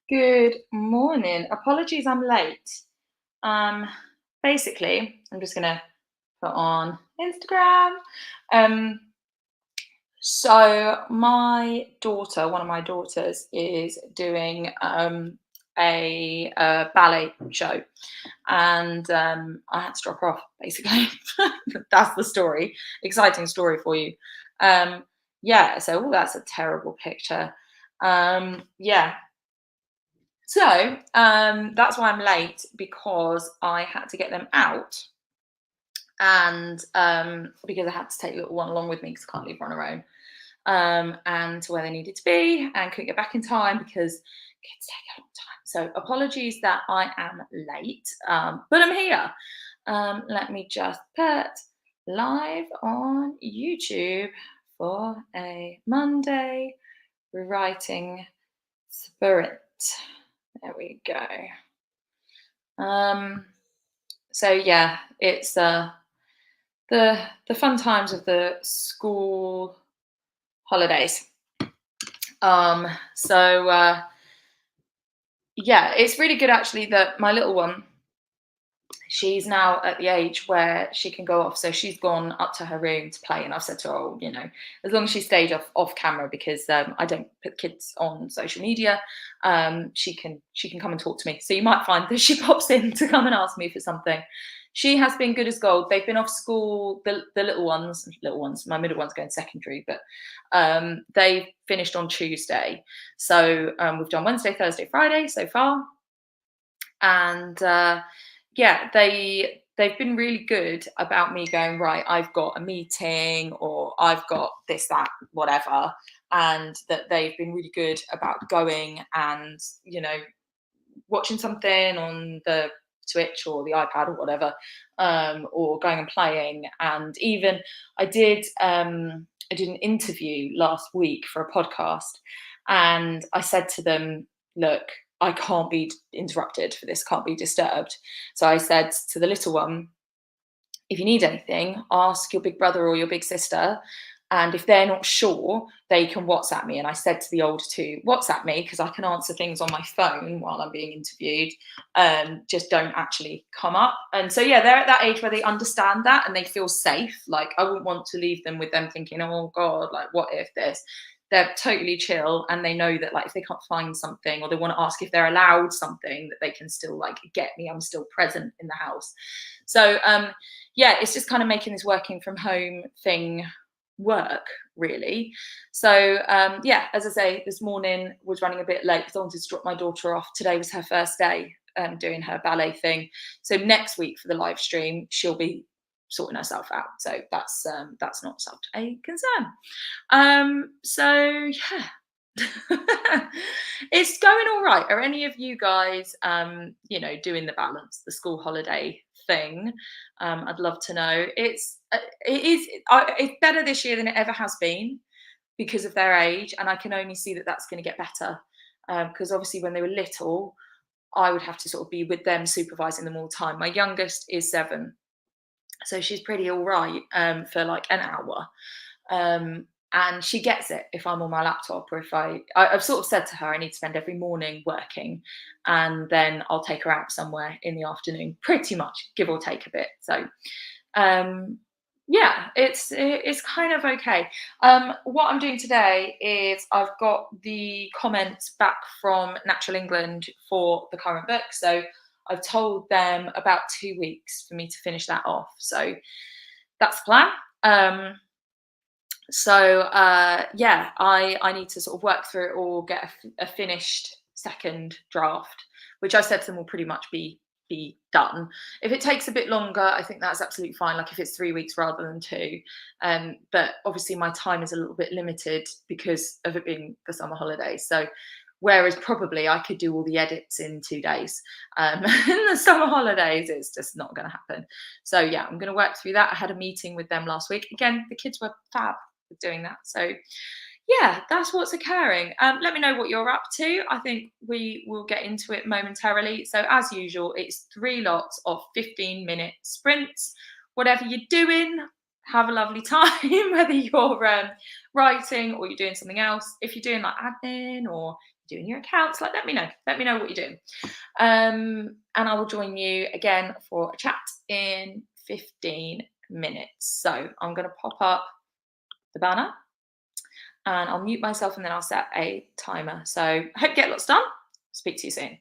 Good morning. Apologies, I'm late. Um, Basically, I'm just gonna put on Instagram. Um, so my daughter, one of my daughters, is doing a ballet show, and I had to drop her off. Basically, that's the story. Exciting story for you. Um, yeah. So, that's a terrible picture. Yeah, that's why I'm late because I had to get them out and because I had to take the little one along with me because I can't leave her on her own. And to where they needed to be and couldn't get back in time because kids take a long time. So apologies that I am late, but I'm here. Let me just put live on YouTube for a Monday writing spirit. There we go. Um, so yeah, it's the fun times of the school holidays. Um, so yeah, it's really good actually that my little one, she's now at the age where she can go off. So she's gone up to her room to play, and I've said to her, oh, as long as she stays off camera because I don't put kids on social media, she can come and talk to me. So you might find that she pops in to come and ask me for something. She has been good as gold. They've been off school. The little ones. My middle one's going secondary, but they finished on Tuesday. So we've done Wednesday, Thursday, Friday so far, and yeah, they've been really good about me going, right, I've got a meeting or I've got this, that, whatever, and that they've been really good about going and watching something on the Switch or the iPad or whatever, or going and playing. And even I did an interview last week for a podcast, and I said to them, look, I can't be interrupted for this, can't be disturbed. So I said to the little one, if you need anything, ask your big brother or your big sister. And if they're not sure, they can WhatsApp me. And I said to the older two, WhatsApp me because I can answer things on my phone while I'm being interviewed. Just don't actually come up. And so, yeah, they're at that age where they understand that and they feel safe. Like, I wouldn't want to leave them with them thinking, oh, God, like, what if this? They're totally chill and they know that, like, if they can't find something or they want to ask if they're allowed something, that they can still, like, get me. I'm still present in the house. So, yeah, it's just kind of making this working from home thing work really. So yeah, as I say, this morning was running a bit late because I wanted to drop my daughter off. Today was her first day doing her ballet thing. So next week for the live stream, she'll be sorting herself out. So that's not such a concern. So yeah. It's going all right. Are any of you guys doing the balance, the school holiday thing? I'd love to know. It's better this year than it ever has been because of their age, and I can only see that that's going to get better because obviously when they were little, I would have to sort of be with them, supervising them all the time. My youngest is 7, so she's pretty all right for like an hour. And she gets it if I'm on my laptop or if I've sort of said to her I need to spend every morning working and then I'll take her out somewhere in the afternoon, pretty much, give or take a bit. So yeah, it's kind of okay. What I'm doing today is I've got the comments back from Natural England for the current book. So I've told them about 2 weeks for me to finish that off. So that's the plan. Yeah, I need to sort of work through it all, get a finished second draft, which I said to them will pretty much be done. If it takes a bit longer, I think that's absolutely fine. Like if it's 3 weeks rather than 2, but obviously my time is a little bit limited because of it being the summer holidays. So whereas probably I could do all the edits in 2 days, in the summer holidays, it's just not going to happen. So yeah, I'm going to work through that. I had a meeting with them last week. Again, the kids were fab with doing that. So yeah, that's what's occurring. Let me know what you're up to. I think we will get into it momentarily. So as usual, it's 3 lots of 15-minute sprints. Whatever you're doing, have a lovely time, whether you're writing or you're doing something else. If you're doing like admin or doing your accounts, like let me know what you're doing. And I will join you again for a chat in 15 minutes. So I'm going to pop up the banner and I'll mute myself and then I'll set a timer. So I hope you get lots done. Speak to you soon.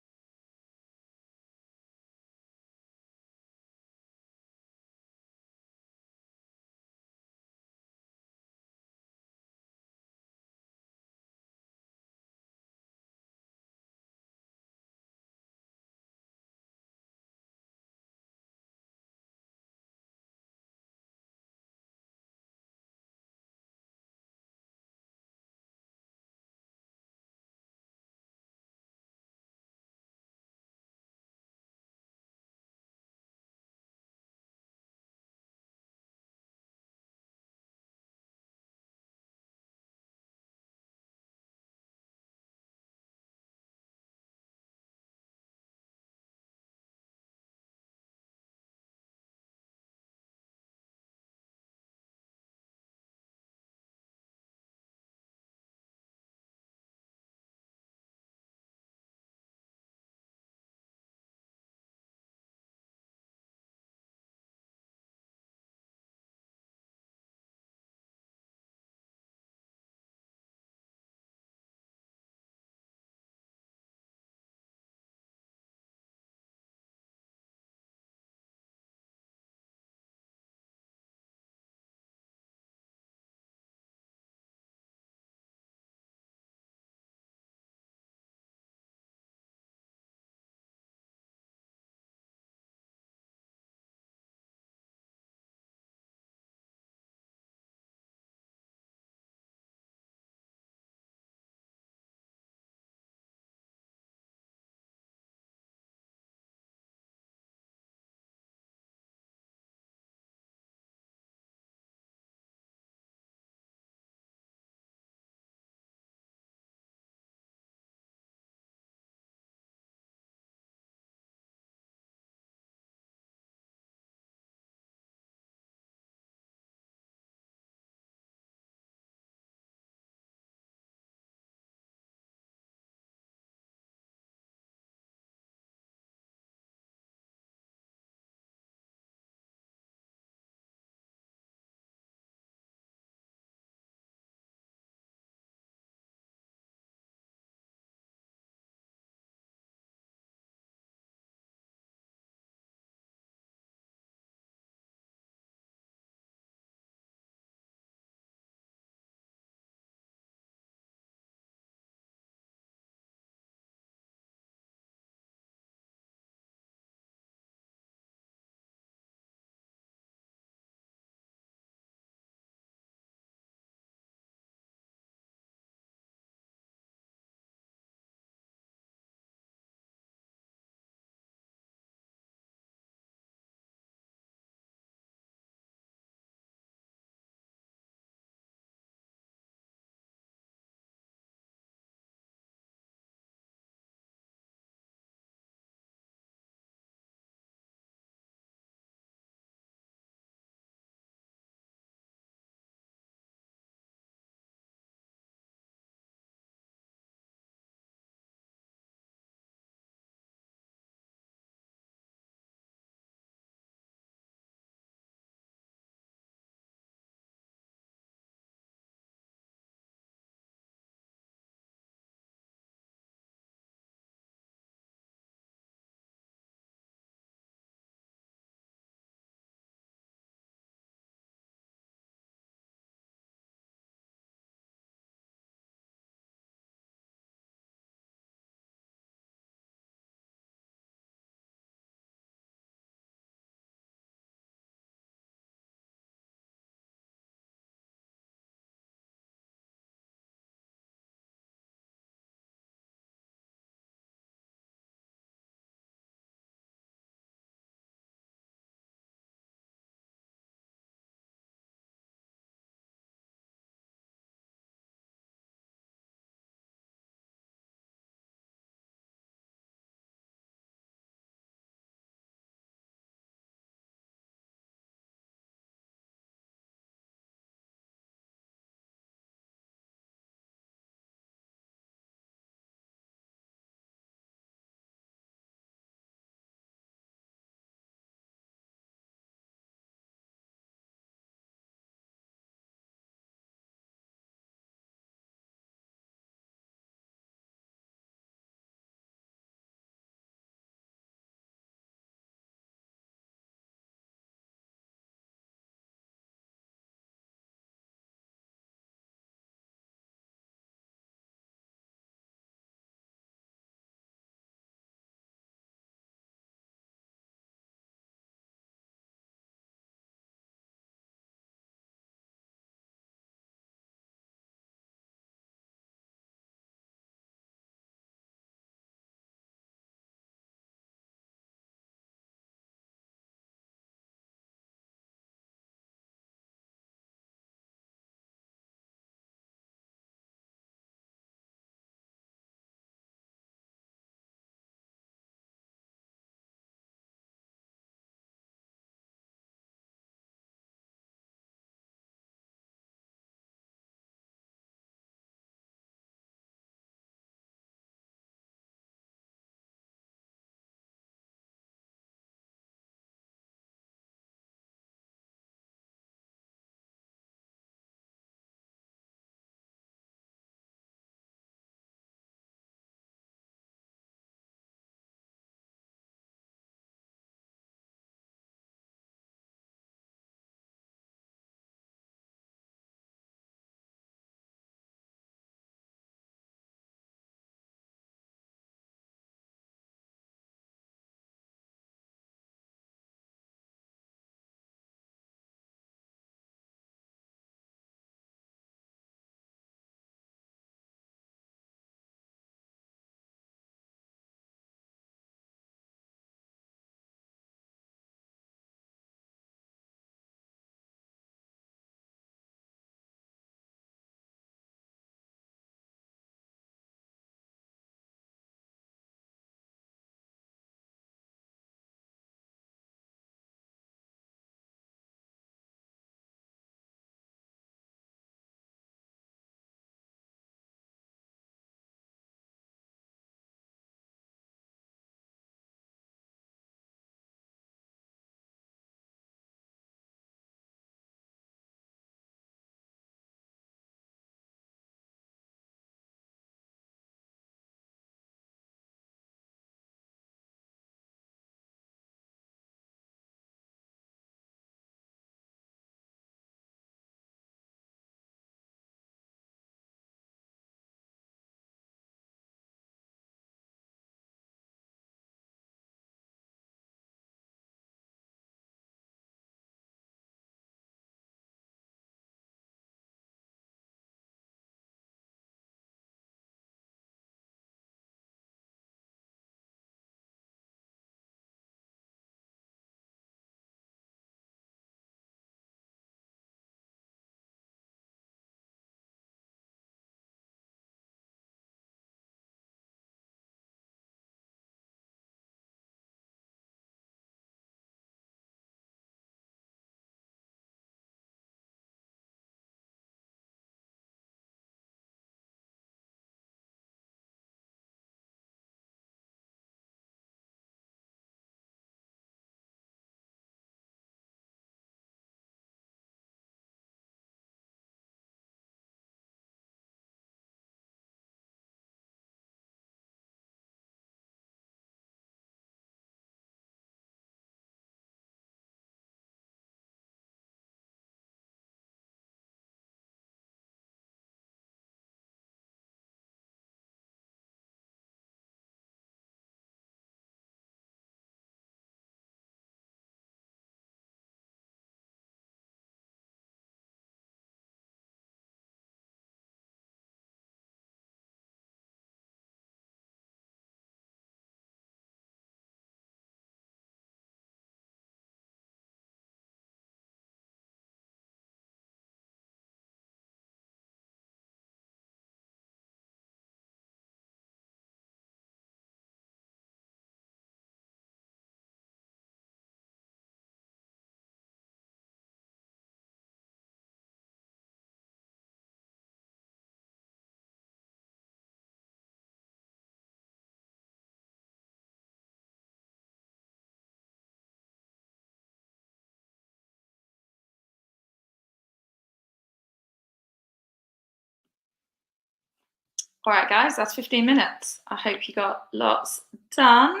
All right, guys, that's 15 minutes. I hope you got lots done.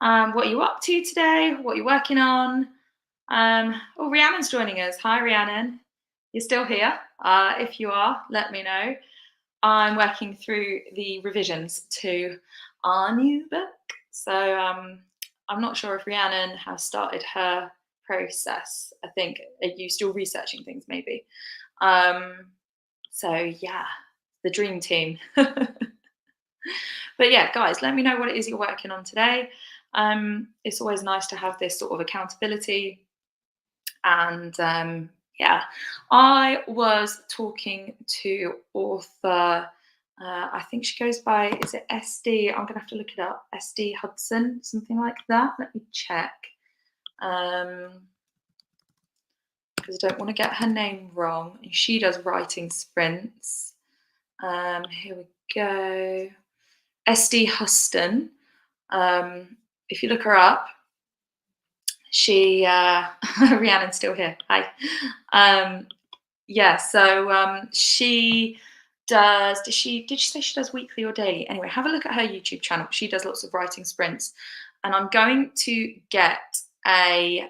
What are you up to today? What are you working on? Oh, Rhiannon's joining us. Hi, Rhiannon. You're still here. If you are, let me know. I'm working through the revisions to our new book. So I'm not sure if Rhiannon has started her process. I think, are you still researching things maybe? So yeah, the dream team. But yeah, guys, let me know what it is you're working on today. It's always nice to have this sort of accountability. And yeah, I was talking to author, I think she goes by, is it SD? I'm going to have to look it up. SD Hudson, something like that. Let me check. Because I don't want to get her name wrong. She does writing sprints. Here we go. SD Huston. If you look her up, she Rhiannon's still here. Hi. Yeah, so she does. Did she say she does weekly or daily? Anyway, have a look at her YouTube channel. She does lots of writing sprints, and I'm going to get a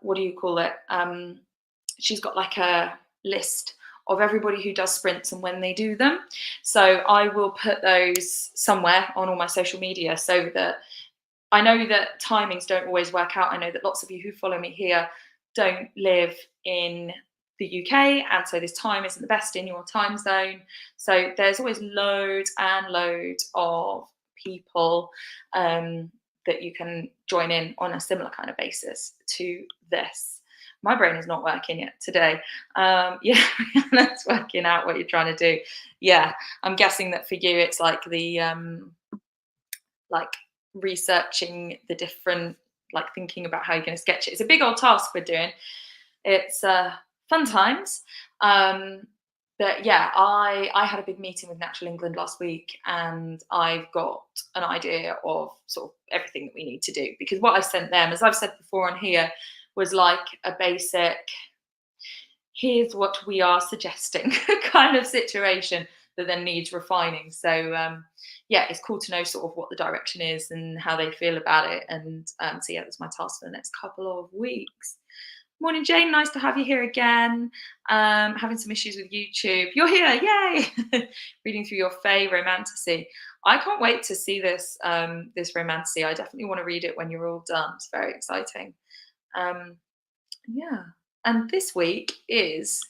what do you call it? She's got like a list of everybody who does sprints and when they do them. So I will put those somewhere on all my social media so that I know that timings don't always work out. I know that lots of you who follow me here don't live in the UK, and so this time isn't the best in your time zone. So there's always loads and loads of people that you can join in on a similar kind of basis to this. My brain is not working yet today. Yeah, that's working out what you're trying to do. Yeah, I'm guessing that for you it's like the like researching the different, like thinking about how you're going to sketch it. It's a big old task we're doing. It's fun times. But yeah, I had a big meeting with Natural England last week, and I've got an idea of sort of everything that we need to do, because what I sent them, as I've said before on here, was like a basic, here's what we are suggesting kind of situation that then needs refining. So yeah, it's cool to know sort of what the direction is and how they feel about it. And so yeah, that's my task for the next couple of weeks. Morning, Jane. Nice to have you here again. Having some issues with YouTube. You're here, yay! Reading through your Fae Romantasy. I can't wait to see this this Romantasy. I definitely want to read it when you're all done. It's very exciting. Yeah. And this week is,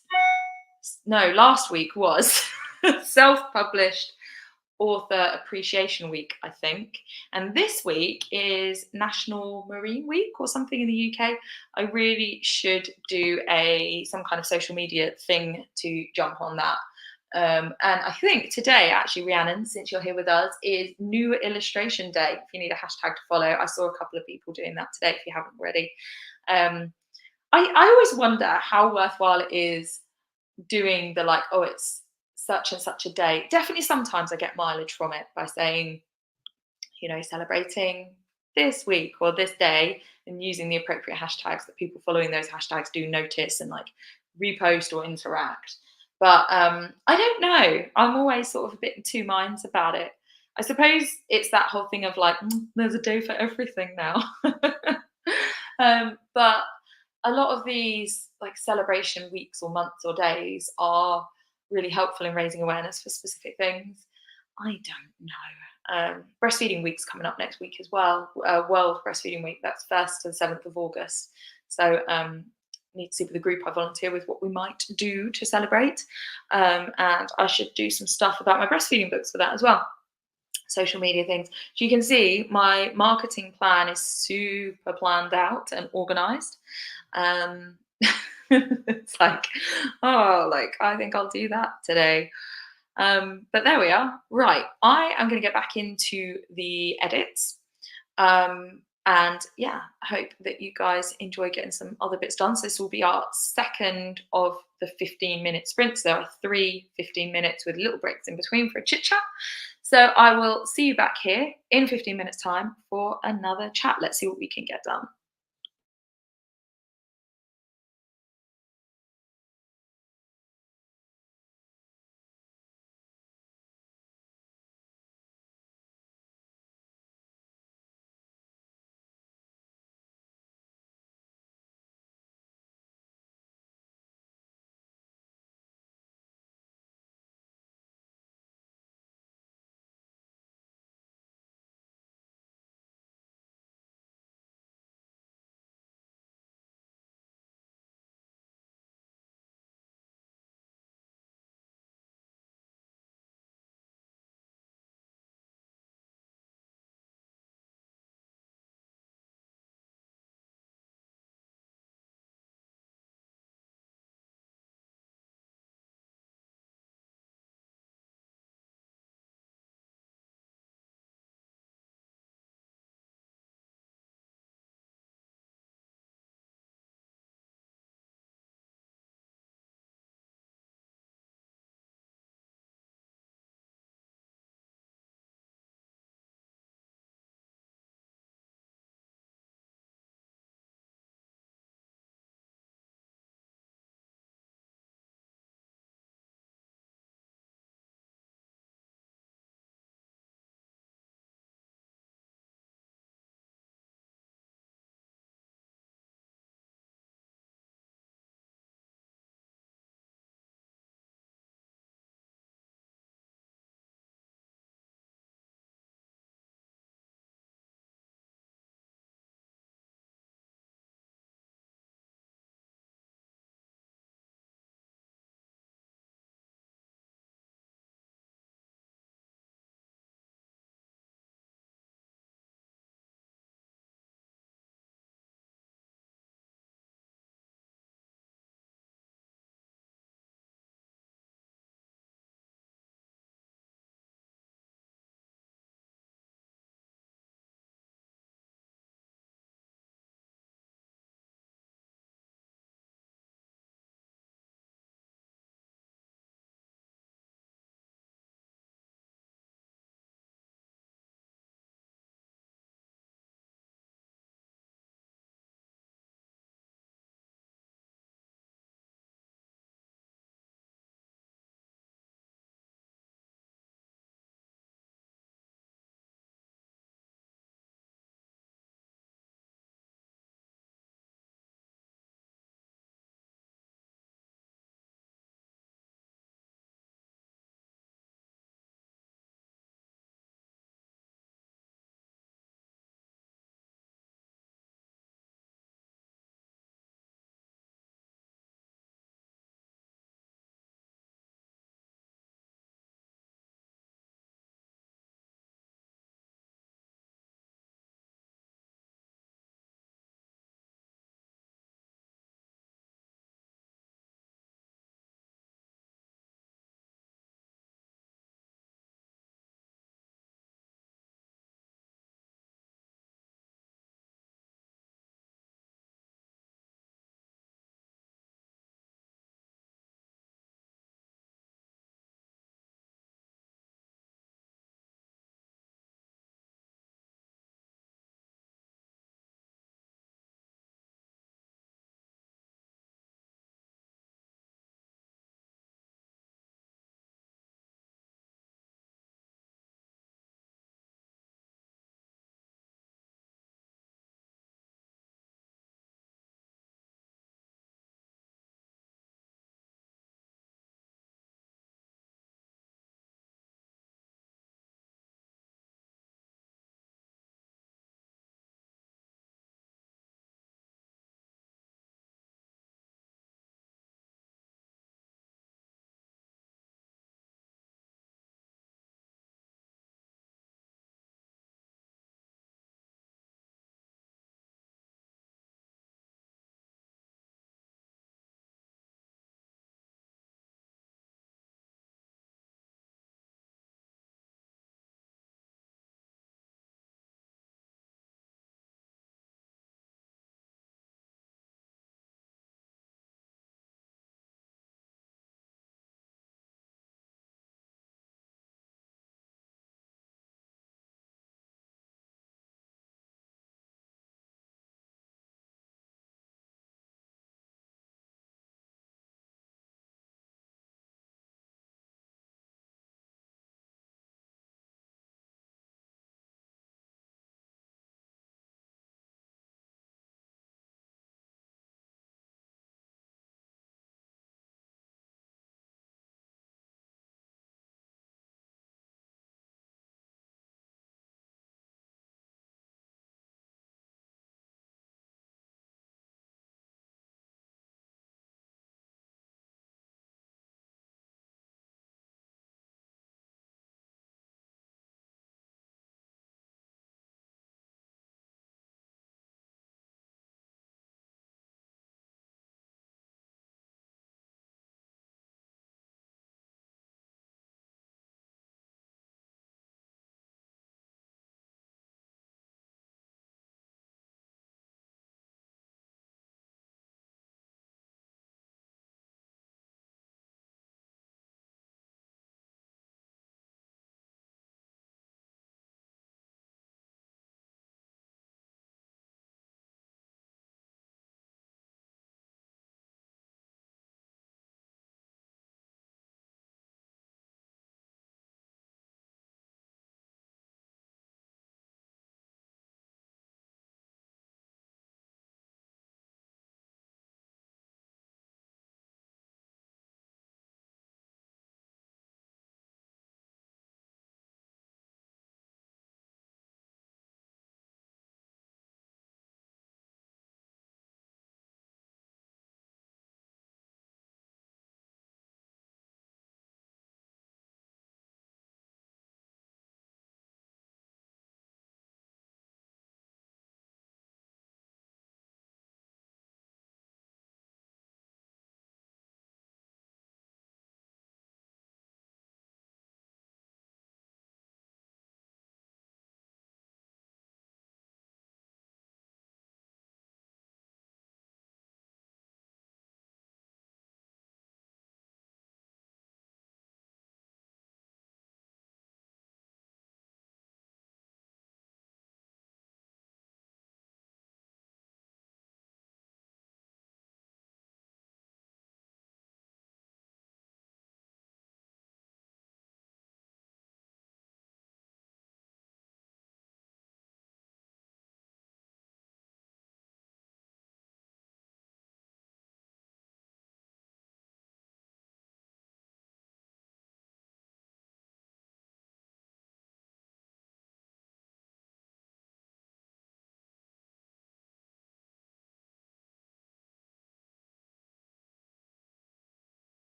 no, last week was self-published author appreciation week, I think. And this week is National Marine Week or something in the UK. I really should do some kind of social media thing to jump on that. And I think today, actually, Rhiannon, since you're here with us, is New Illustration Day. If you need a hashtag to follow, I saw a couple of people doing that today, if you haven't already. I always wonder how worthwhile it is doing the like, oh, it's such and such a day. Definitely sometimes I get mileage from it by saying, you know, celebrating this week or this day and using the appropriate hashtags that people following those hashtags do notice and like repost or interact. But I don't know. I'm always sort of a bit in two minds about it. I suppose it's that whole thing of like, there's a day for everything now. But a lot of these like celebration weeks or months or days are really helpful in raising awareness for specific things. I don't know. Breastfeeding week's coming up next week as well. World Breastfeeding Week. That's 1st to the 7th of August. So need to see with the group I volunteer with what we might do to celebrate. And I should do some stuff about my breastfeeding books for that as well. Social media things. So you can see my marketing plan is super planned out and organized. It's like, oh, like I think I'll do that today. But there we are. Right, I am going to get back into the edits. And yeah, I hope that you guys enjoy getting some other bits done. So this will be our second of the 15-minute sprints. There are 3 15 minutes with little breaks in between for a chit chat. So I will see you back here in 15 minutes time for another chat. Let's see what we can get done.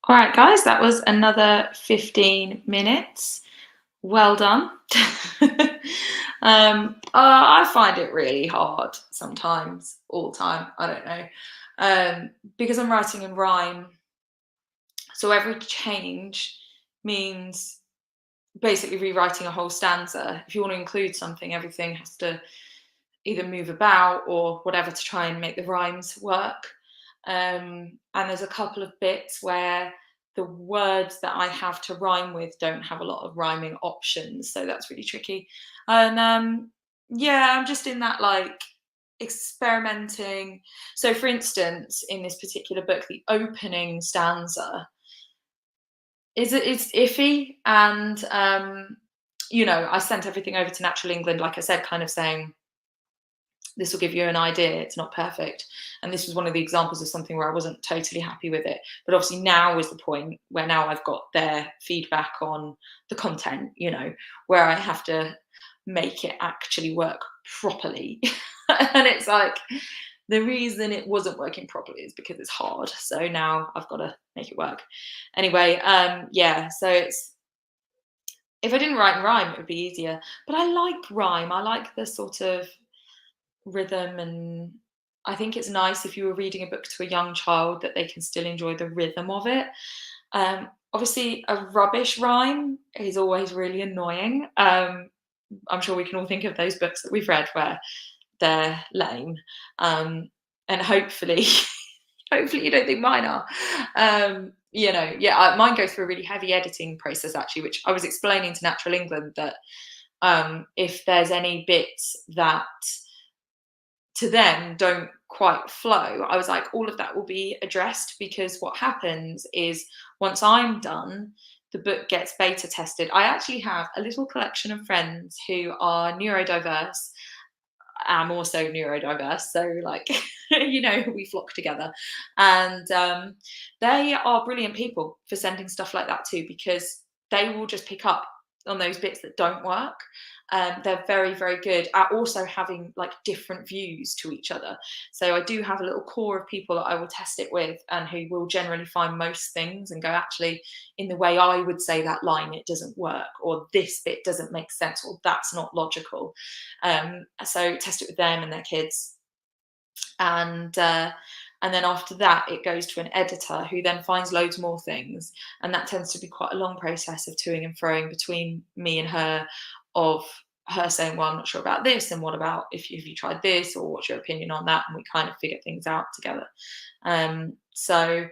All right, guys, that was another 15 minutes. Well done. I find it really hard sometimes, all the time. I don't know. Because I'm writing in rhyme, so every change means basically rewriting a whole stanza. If you want to include something, everything has to either move about or whatever to try and make the rhymes work. And there's a couple of bits where the words that I have to rhyme with don't have a lot of rhyming options, so that's really tricky. And yeah, I'm just in that like experimenting. So, for instance, in this particular book, the opening stanza it's iffy, and I sent everything over to Natural England, like I said, kind of saying this will give you an idea. It's not perfect. And this was one of the examples of something where I wasn't totally happy with it. But obviously now is the point where now I've got their feedback on the content, where I have to make it actually work properly. And it's like the reason it wasn't working properly is because it's hard. So now I've got to make it work. Anyway, yeah, so it's if I didn't write in rhyme, it would be easier. But I like rhyme. I like the sort of rhythm, and I think it's nice if you were reading a book to a young child that they can still enjoy the rhythm of it. Obviously, a rubbish rhyme is always really annoying. I'm sure we can all think of those books that we've read where they're lame, and hopefully, hopefully you don't think mine are. Yeah, mine goes through a really heavy editing process actually, which I was explaining to Natural England that if there's any bits that to them don't quite flow, I was like, all of that will be addressed, because what happens is once I'm done, the book gets beta tested. I actually have a little collection of friends who are neurodiverse. I'm also neurodiverse, so like we flock together, and they are brilliant people for sending stuff like that too, because they will just pick up on those bits that don't work. They're very, very good at also having like different views to each other. So I do have a little core of people that I will test it with, and who will generally find most things and go, actually, in the way I would say that line, it doesn't work, or this bit doesn't make sense, or that's not logical. So test it with them and their kids, and then after that it goes to an editor who then finds loads more things, and that tends to be quite a long process of toing and froing between me and her, of her saying, well, I'm not sure about this, and what about if you tried this, or what's your opinion on that, and we kind of figure things out together. So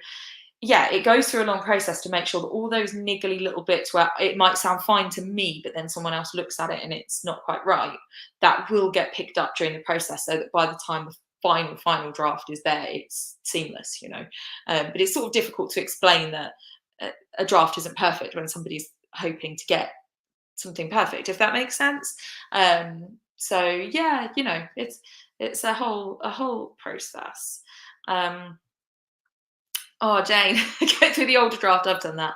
yeah, it goes through a long process to make sure that all those niggly little bits where it might sound fine to me, but then someone else looks at it and it's not quite right, that will get picked up during the process, so that by the time the final draft is there, it's seamless, but it's sort of difficult to explain that a draft isn't perfect when somebody's hoping to get something perfect, if that makes sense. So yeah, it's a whole process. Oh, Jane, get through the older draft. I've done that.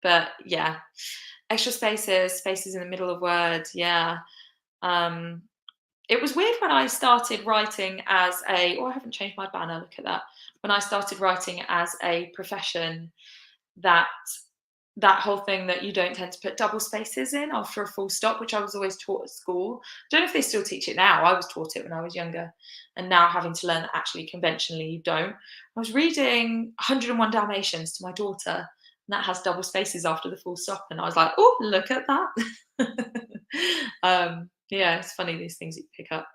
But yeah, extra spaces in the middle of words. Yeah. It was weird when I started writing as a, I haven't changed my banner, look at that. When I started writing as a profession, that whole thing that you don't tend to put double spaces in after a full stop, which I was always taught at school. I don't know if they still teach it now. I was taught it when I was younger, and now having to learn that actually conventionally you don't. I was reading 101 Dalmatians to my daughter, and that has double spaces after the full stop, and I was like, oh, look at that. Yeah, it's funny, these things you pick up.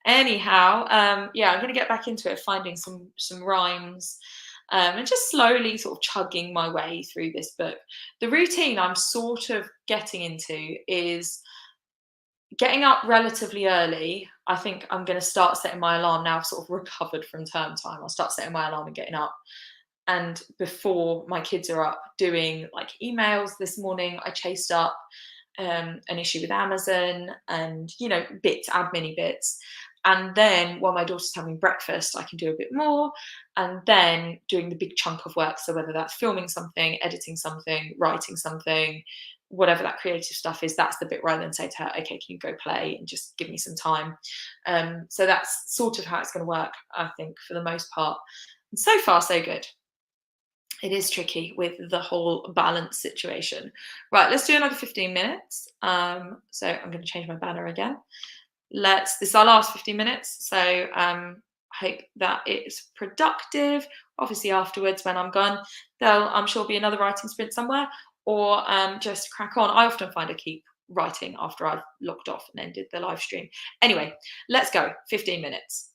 Anyhow, yeah, I'm going to get back into it, finding some rhymes, and just slowly sort of chugging my way through this book. The routine I'm sort of getting into is getting up relatively early. I think I'm going to start setting my alarm now. I've sort of recovered from term time. I'll start setting my alarm and getting up. And before my kids are up, doing like emails. This morning I chased up an issue with Amazon, and admin bits. And then while my daughter's having breakfast, I can do a bit more, and then doing the big chunk of work. So whether that's filming something, editing something, writing something, whatever that creative stuff is, that's the bit where I then say to her, okay, can you go play and just give me some time? So that's sort of how it's going to work, I think, for the most part. And so far, so good. It is tricky with the whole balance situation. Right, let's do another 15 minutes. So I'm going to change my banner again. This is our last 15 minutes. So hope that it's productive. Obviously, afterwards, when I'm gone, there'll, I'm sure, be another writing sprint somewhere, or just crack on. I often find I keep writing after I've logged off and ended the live stream. Anyway, let's go. 15 minutes.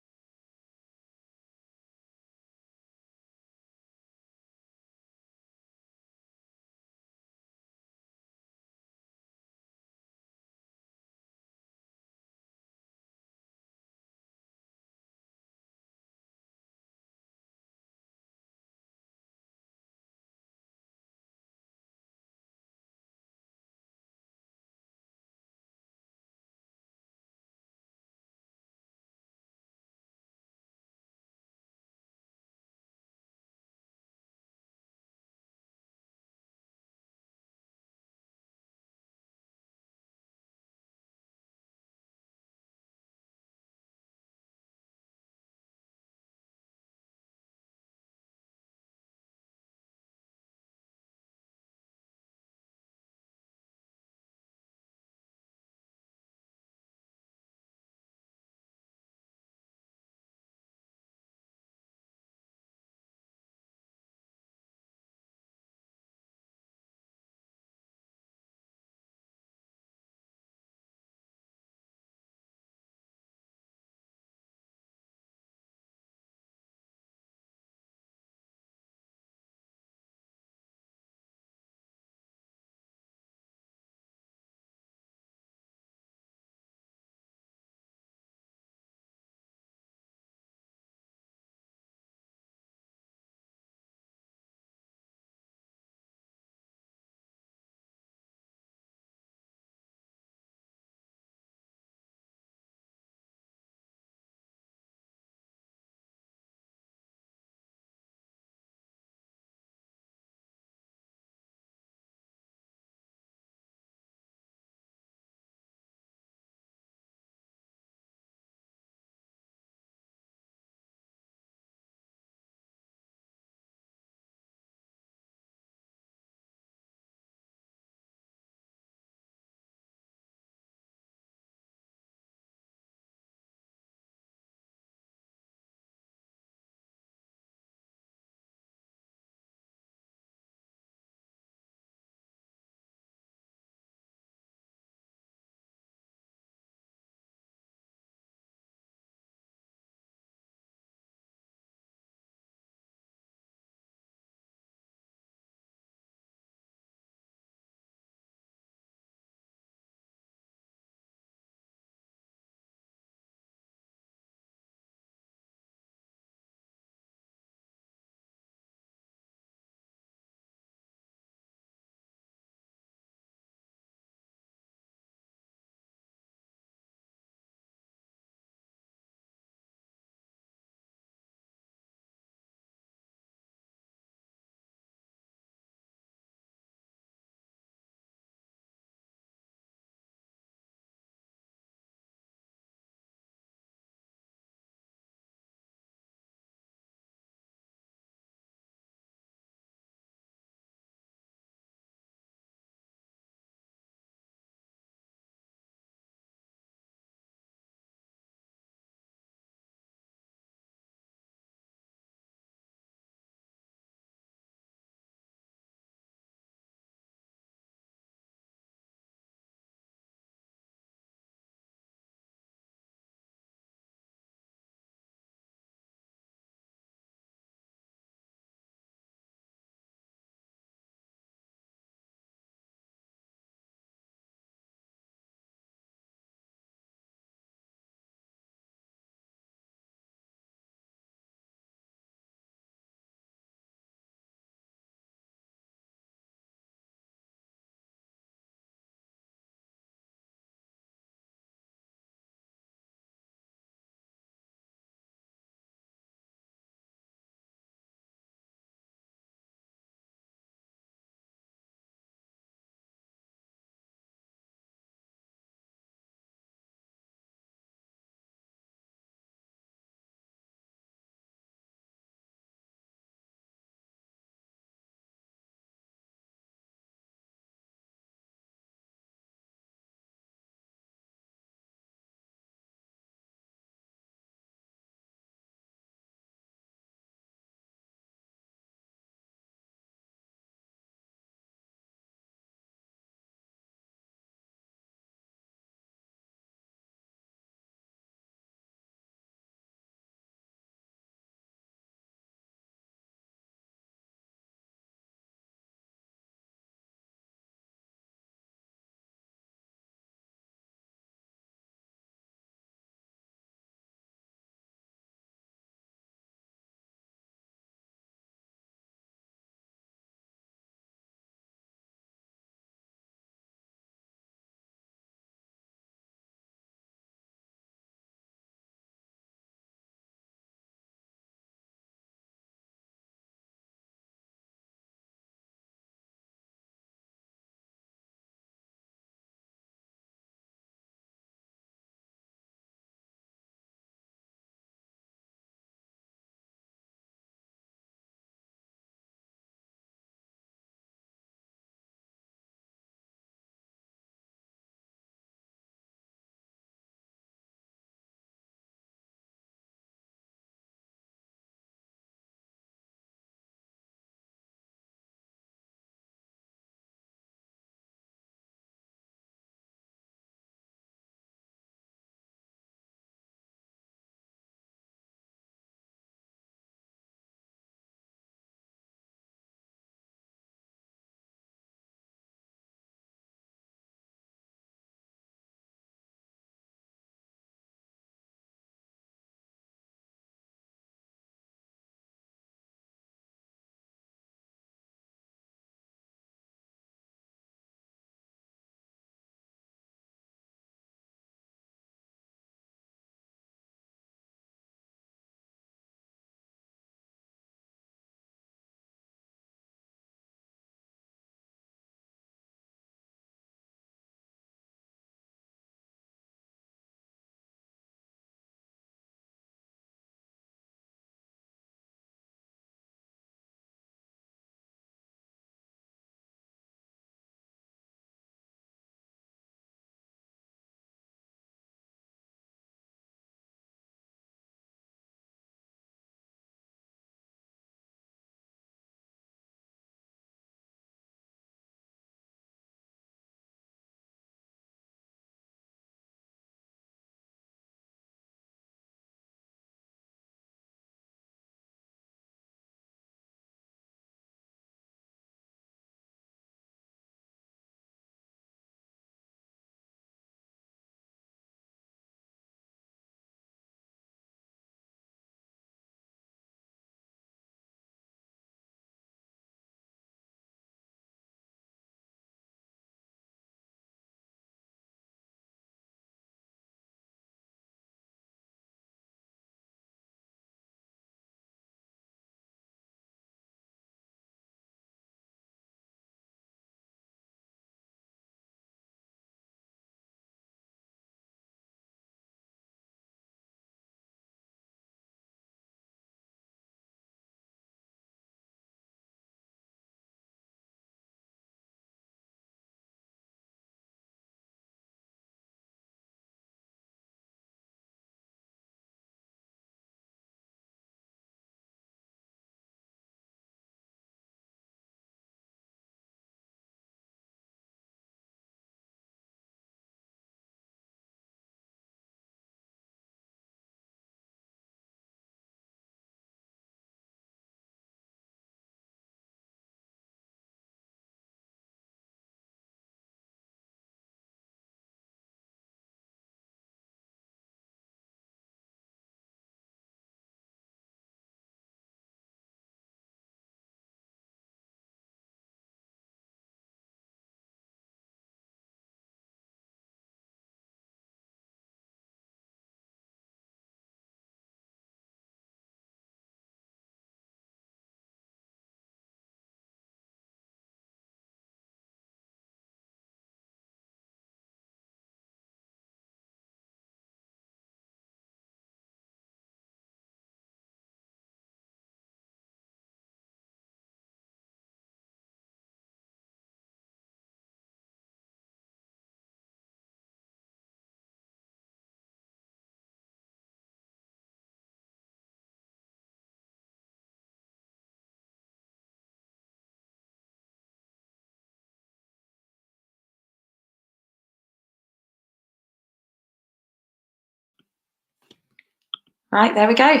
Right, there we go.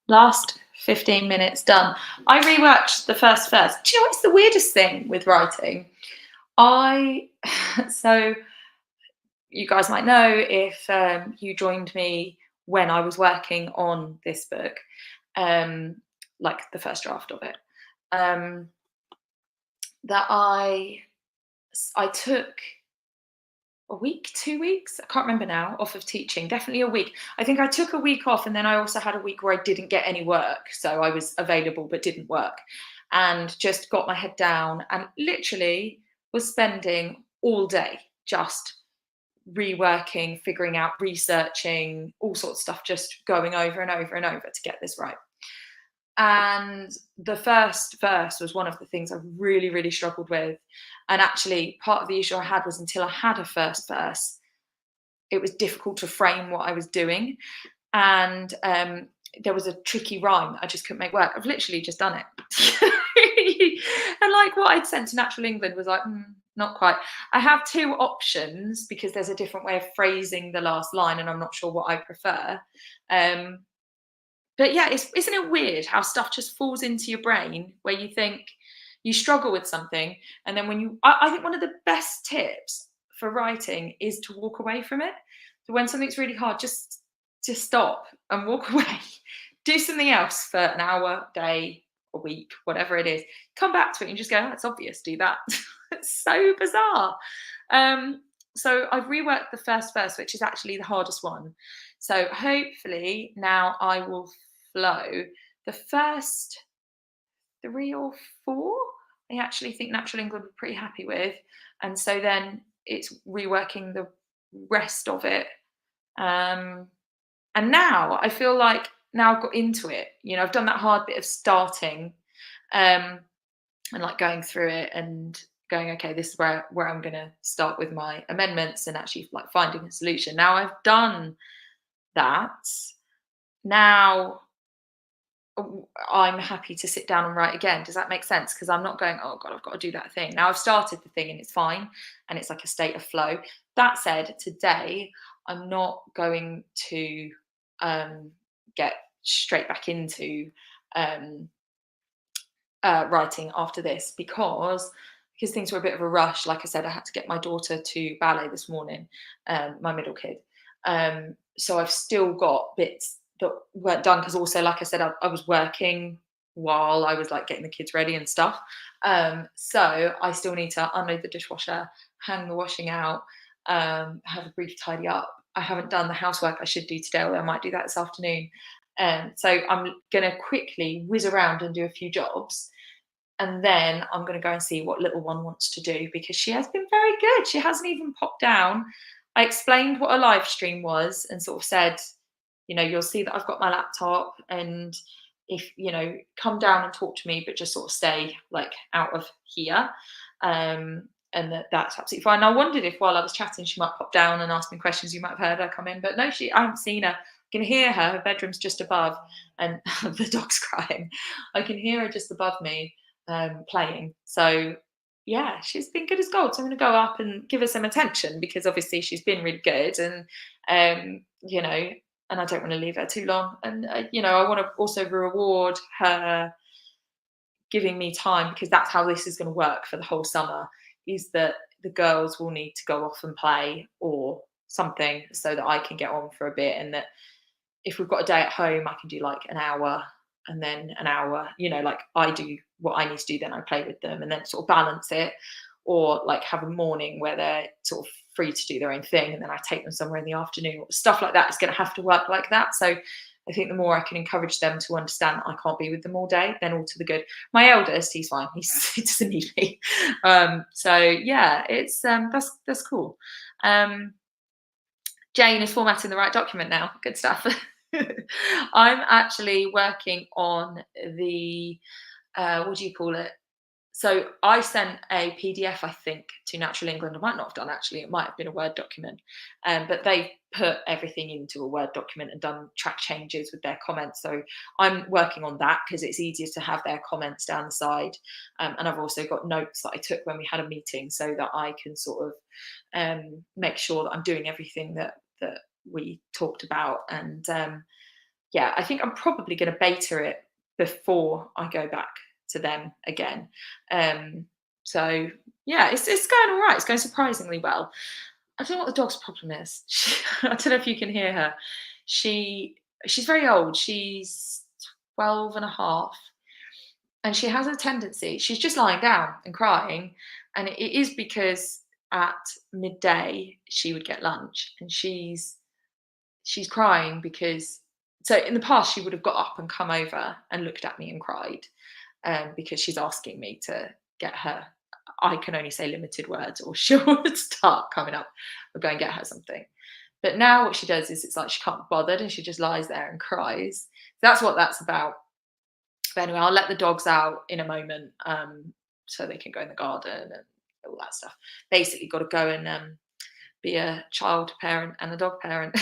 Last 15 minutes done. I reworked the first verse. Do you know what's the weirdest thing with writing? I so you guys might know if you joined me when I was working on this book, um, like the first draft of it, um, that I took a week, 2 weeks, I can't remember now, off of teaching. Definitely a week. I think I took a week off, and then I also had a week where I didn't get any work, so I was available but didn't work, and just got my head down and literally was spending all day just reworking, figuring out, researching, all sorts of stuff, just going over and over and over to get this right. And the first verse was one of the things I really, really struggled with. And actually, part of the issue I had was until I had a first verse, it was difficult to frame what I was doing. And there was a tricky rhyme that I just couldn't make work. I've literally just done it. And like what I'd sent to Natural England was like, not quite. I have two options because there's a different way of phrasing the last line, and I'm not sure what I prefer. But yeah, isn't it weird how stuff just falls into your brain where you think you struggle with something, and then when I think one of the best tips for writing is to walk away from it. So when something's really hard, just stop and walk away. Do something else for an hour, day, a week, whatever it is. Come back to it and just go, oh, it's obvious, do that. It's so bizarre. So I've reworked the first verse, which is actually the hardest one. So hopefully now I will flow. The first 3 or 4, I actually think Natural England were pretty happy with. And so then it's reworking the rest of it. And now I feel like now I've got into it. You know, I've done that hard bit of starting, and like going through it and going, okay, this is where I'm going to start with my amendments and actually like finding a solution. Now I've done that. Now I'm happy to sit down and write again. Does that make sense? Because I'm not going, oh God, I've got to do that thing. Now I've started the thing and it's fine. And it's like a state of flow. That said, today I'm not going to get straight back into writing after this because things were a bit of a rush. Like I said, I had to get my daughter to ballet this morning, my middle kid. So I've still got bits that weren't done because also, like I said, I was working while I was like getting the kids ready and stuff. So I still need to unload the dishwasher, hang the washing out, have a brief tidy up. I haven't done the housework I should do today, although I might do that this afternoon. So I'm going to quickly whiz around and do a few jobs. And then I'm going to go and see what little one wants to do because she has been very good. She hasn't even popped down. I explained what a live stream was and sort of said, you know, you'll see that I've got my laptop and if, you know, come down and talk to me, but just sort of stay like out of here. And that's absolutely fine. And I wondered if while I was chatting, she might pop down and ask me questions. You might have heard her come in, but no, I haven't seen her. I can hear her. Her bedroom's just above and the dog's crying. I can hear her just above me playing. So yeah, she's been good as gold. So I'm going to go up and give her some attention because obviously she's been really good and, you know, and I don't want to leave her too long. And, you know, I want to also reward her giving me time because that's how this is going to work for the whole summer is that the girls will need to go off and play or something so that I can get on for a bit and that if we've got a day at home, I can do like an hour and then an hour, you know, like I do what I need to do, then I play with them and then sort of balance it or like have a morning where they're sort of free to do their own thing and then I take them somewhere in the afternoon. Stuff like that is going to have to work like that. So I think the more I can encourage them to understand that I can't be with them all day, then all to the good. My eldest, he's fine. He doesn't need me. So yeah, it's that's cool. Jane is formatting the right document now. Good stuff. I'm actually working on the what do you call it? So I sent a PDF, I think, to Natural England. I might not have done actually. It might have been a Word document, but they put everything into a Word document and done track changes with their comments. So I'm working on that because it's easier to have their comments down the side. And I've also got notes that I took when we had a meeting so that I can sort of make sure that I'm doing everything that we talked about and yeah, I think I'm probably going to beta it before I go back to them again. Um, so yeah, it's going all right. It's going surprisingly well. I don't know what the dog's problem is. I don't know if you can hear her. She she's very old. She's 12 and a half, and she has a tendency. She's just lying down and crying, and it is because at midday she would get lunch, and she's crying because, so in the past she would have got up and come over and looked at me and cried, because she's asking me to get her, I can only say limited words, or she'll start coming up or go and get her something. But now what she does is, it's like she can't be bothered and she just lies there and cries. That's what that's about. But anyway, I'll let the dogs out in a moment, so they can go in the garden and all that stuff. Basically, got to go and be a child parent and a dog parent.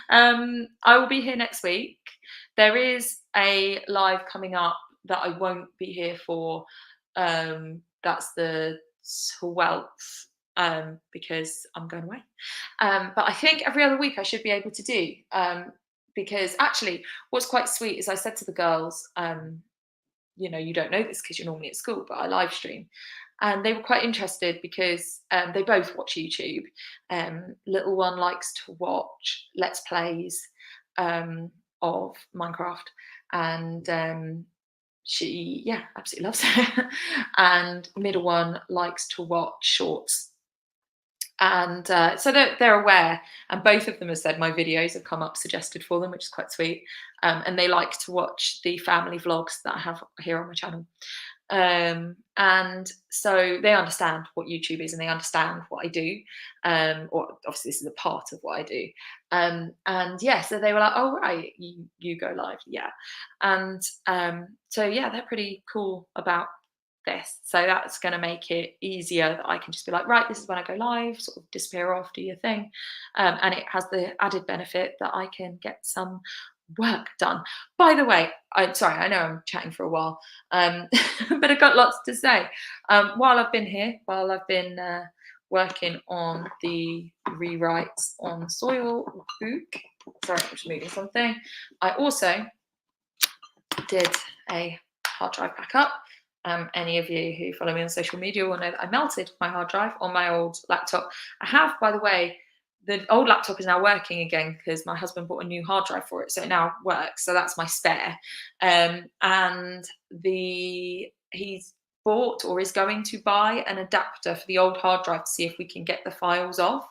I will be here next week. There is a live coming up that I won't be here for. That's the 12th, because I'm going away. But I think every other week I should be able to do. Because actually, what's quite sweet is I said to the girls, you don't know this because you're normally at school, but I live stream. And they were quite interested because they both watch YouTube. Little one likes to watch Let's Plays of Minecraft, and she, yeah, absolutely loves it. And middle one likes to watch shorts. And so they're aware, and both of them have said my videos have come up suggested for them, which is quite sweet. And they like to watch the family vlogs that I have here on my channel. And so they understand what YouTube is and they understand what I do. Or obviously this is a part of what I do. And yeah, so they were like, oh right, you go live, yeah. And so yeah, they're pretty cool about this. So that's going to make it easier that I can just be like, right, this is when I go live, sort of disappear off, do your thing. And it has the added benefit that I can get some work done. By the way, I'm sorry, I know I'm chatting for a while, but I've got lots to say. While I've been here, while I've been working on the rewrites on soil book, sorry, I'm just moving something. I also did a hard drive backup. Any of you who follow me on social media will know that I melted my hard drive on my old laptop. I have, by the way, the old laptop is now working again because my husband bought a new hard drive for it, so it now works. So that's my spare. And he's bought or is going to buy an adapter for the old hard drive to see if we can get the files off.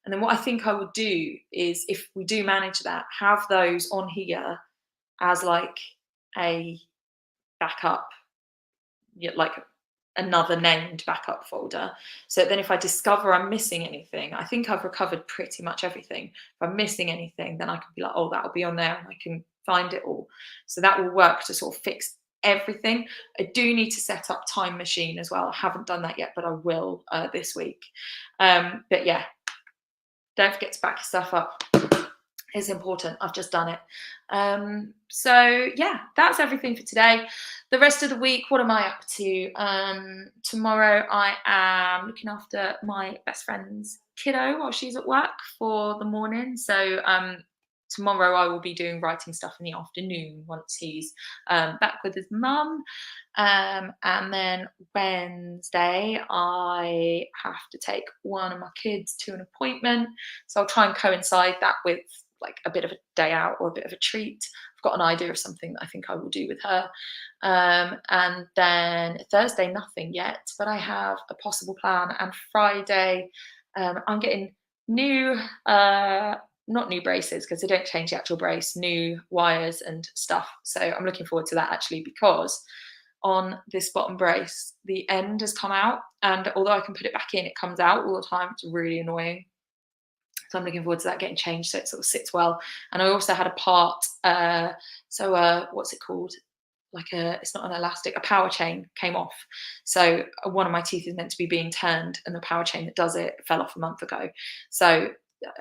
And then what I think I would do is, if we do manage that, have those on here as like a backup, like another named backup folder. So then if I discover I'm missing anything, I think I've recovered pretty much everything. If I'm missing anything, then I can be like, oh, that'll be on there and I can find it all. So that will work to sort of fix everything. I do need to set up Time Machine as well. I haven't done that yet, but I will this week. But yeah, don't forget to back your stuff up. It's important. I've just done it. So yeah, that's everything for today. The rest of the week, what am I up to? Tomorrow I am looking after my best friend's kiddo while she's at work for the morning. So tomorrow I will be doing writing stuff in the afternoon once he's back with his mum. And then Wednesday I have to take one of my kids to an appointment. So I'll try and coincide that with like a bit of a day out or a bit of a treat. I've got an idea of something that I think I will do with her. And then Thursday, nothing yet, but I have a possible plan. And Friday, I'm getting new, not new braces because they don't change the actual brace, new wires and stuff. So I'm looking forward to that actually, because on this bottom brace, the end has come out. And although I can put it back in, it comes out all the time. It's really annoying. So I'm looking forward to that getting changed so it sort of sits well. And I also had a part, what's it called? It's not an elastic, a power chain came off. So one of my teeth is meant to be being turned, and the power chain that does it fell off a month ago. So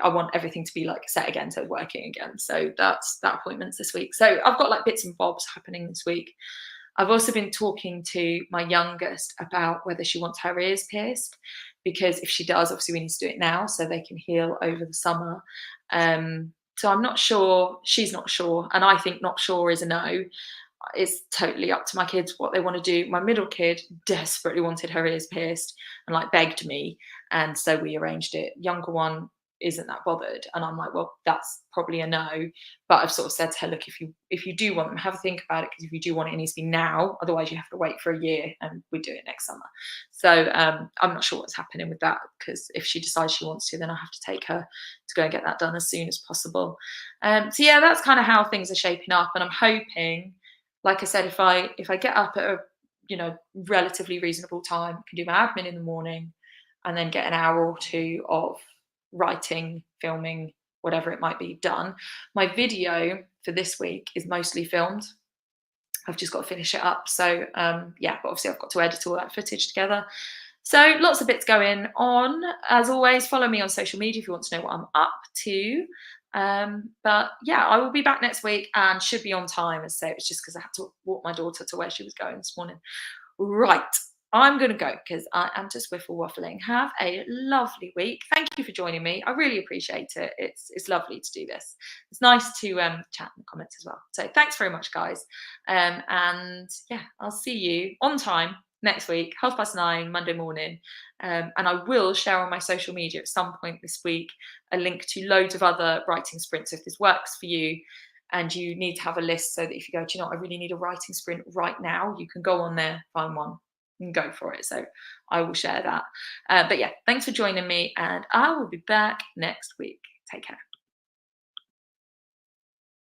I want everything to be like set again, so working again. So that appointment's this week. So I've got like bits and bobs happening this week. I've also been talking to my youngest about whether she wants her ears pierced, because if she does, obviously we need to do it now so they can heal over the summer. So I'm not sure, she's not sure, and I think not sure is a no. It's totally up to my kids what they want to do. My middle kid desperately wanted her ears pierced and like begged me, and so we arranged it. Younger one isn't that bothered, and I'm like, well, that's probably a no. But I've sort of said to her, look, if you do want them, have a think about it, because if you do want it, it needs to be now. Otherwise, you have to wait for a year, and we do it next summer. So I'm not sure what's happening with that, because if she decides she wants to, then I have to take her to go and get that done as soon as possible. So yeah, that's kind of how things are shaping up, and I'm hoping, like I said, if I get up at a relatively reasonable time, I can do my admin in the morning, and then get an hour or two of writing, filming, whatever it might be done. My video for this week is mostly filmed. I've just got to finish it up. So yeah, but obviously I've got to edit all that footage together. So lots of bits going on. As always, follow me on social media if you want to know what I'm up to. But yeah, I will be back next week and should be on time. As I say, it's just because I had to walk my daughter to where she was going this morning. Right, I'm going to go because I am just whiffle waffling. Have a lovely week. Thank you for joining me. I really appreciate it. It's lovely to do this. It's nice to chat in the comments as well. So thanks very much, guys. And yeah, I'll see you on time next week, 9:30, Monday morning. And I will share on my social media at some point this week a link to loads of other writing sprints if this works for you. And you need to have a list so that if you go, do you know what, I really need a writing sprint right now, you can go on there, find one, and go for it. So I will share that. But yeah, thanks for joining me, and I will be back next week. Take care.